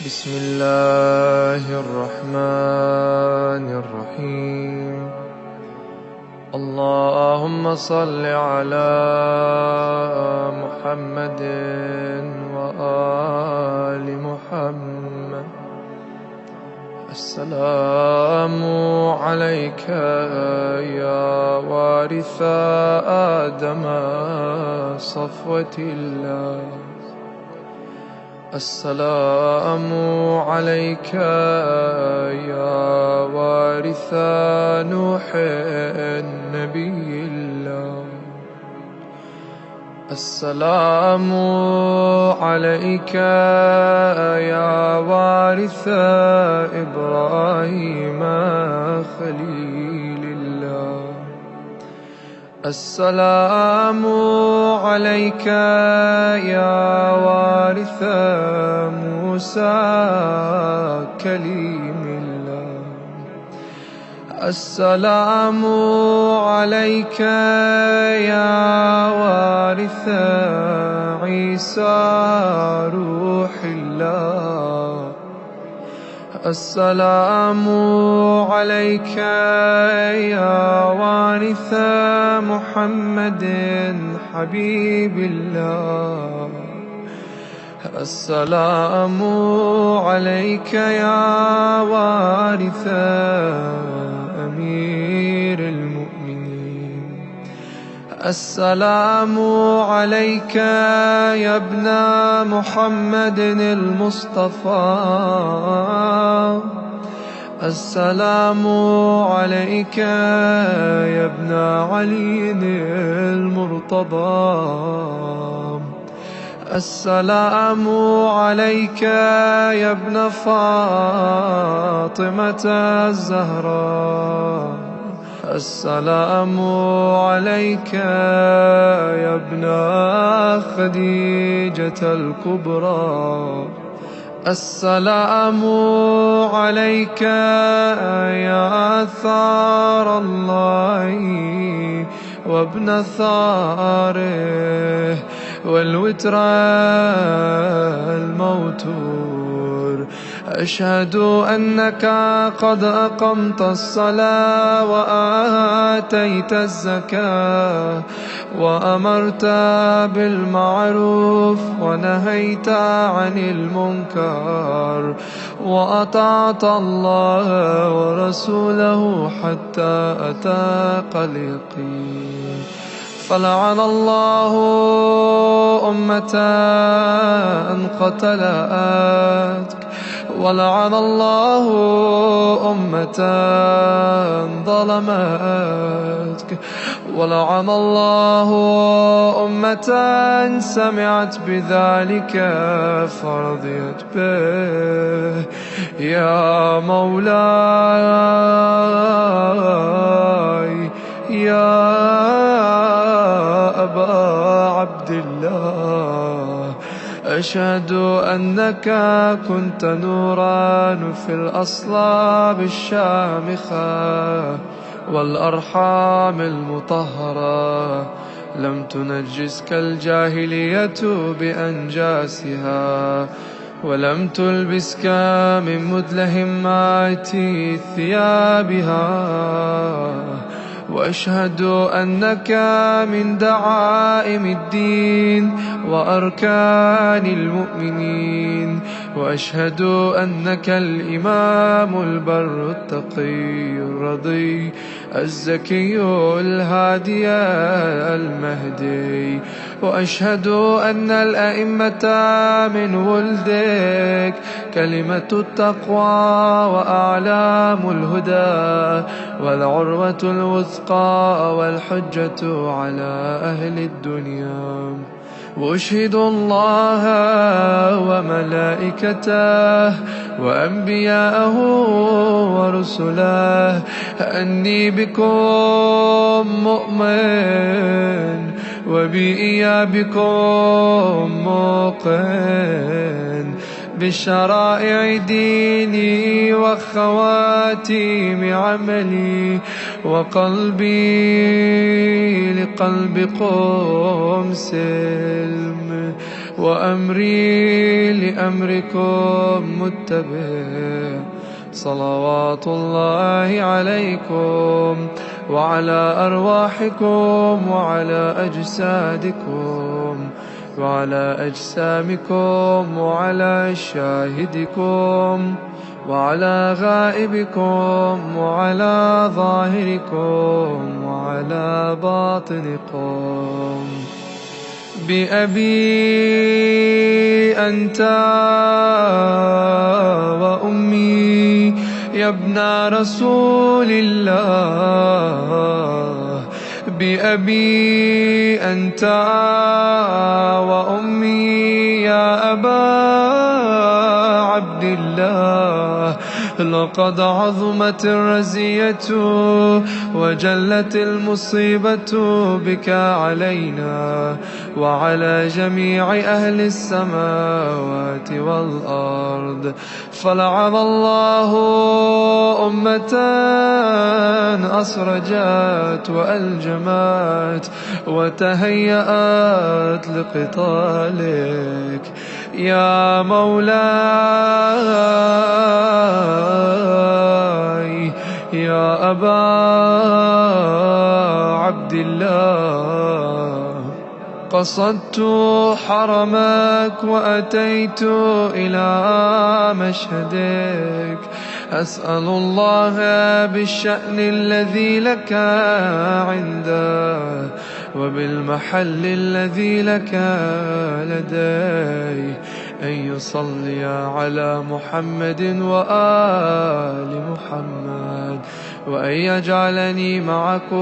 بسم الله الرحمن الرحيم. اللهم صل على محمد وآل محمد. السلام عليك يا وارث آدم صفوة الله. السلام عليك يا وارث نوح نبي الله. السلام عليك يا وارث إبراهيم خليل الله. السلام عليك يا وارث موسى كليم الله. السلام عليك يا وارث عيسى روح الله. السلام عليك يا وارث محمد حبيب الله. السلام عليك يا وارث أمير المؤمنين. السلام عليك يا ابن محمد المصطفى. السلام عليك يا ابن علي المرتضى. السلام عليك يا ابن فاطمة الزهراء. السلام عليك يا ابن خديجة الكبرى. السلام عليك يا ثار الله وابن ثاره والوتر الموتور. أشهد أنك قد أقمت الصلاة وآتيت الزكاة وأمرت بالمعروف ونهيت عن المنكر وأطعت الله ورسوله حتى أتاك اليقين. فلعن الله أمة قتلتك، ولعن الله أمة ظلمتك، ولعن الله أمة سمعت بذلك فرضيت به. يا مولاي يا أبا عبد الله، أشهد أنك كنت نورا في الأصلاب الشامخة والأرحام المطهرة. لم تنجسك الجاهلية بأنجاسها، ولم تلبسك من مدلهمات ثيابها. وأشهد أنك من دعائم الدين وأركان المؤمنين. وأشهد أنك الإمام البر التقي الرضي الزكي الهادي المهدي. وأشهد أن الأئمة من ولدك كلمة التقوى وأعلام الهدى والعروة الوثقى والحجة على أهل الدنيا. وأشهد الله وملائكته وأنبياءه ورسله أني بكم مؤمن وبي بكم موقن بشرائع ديني وخواتيم عملي، وقلبي لقلبكم سلم، وأمري لأمركم متبع. صلوات الله عليكم وعلى أرواحكم وعلى أجسادكم وعلى أجسامكم وعلى شاهدكم وعلى غائبكم وعلى ظاهركم وعلى باطنكم. بأبي أنت وأمي يا ابن رسول الله، بأبي أنت وأمي يا أبا عبد الله. لقد عظمت الرزية وجلت المصيبة بك علينا وعلى جميع أهل السماوات والأرض، فلعن الله أمة أسرجت وألجمت وتهيأت لقتالك يا مولاي يا أبا عبد الله. قصدت حرمك وأتيت إلى مشهدك، أسأل الله بالشأن الذي لك عنده وبالمحل الذي لك لديه أن يصلي على محمد وآل محمد، وأن يجعلني معكم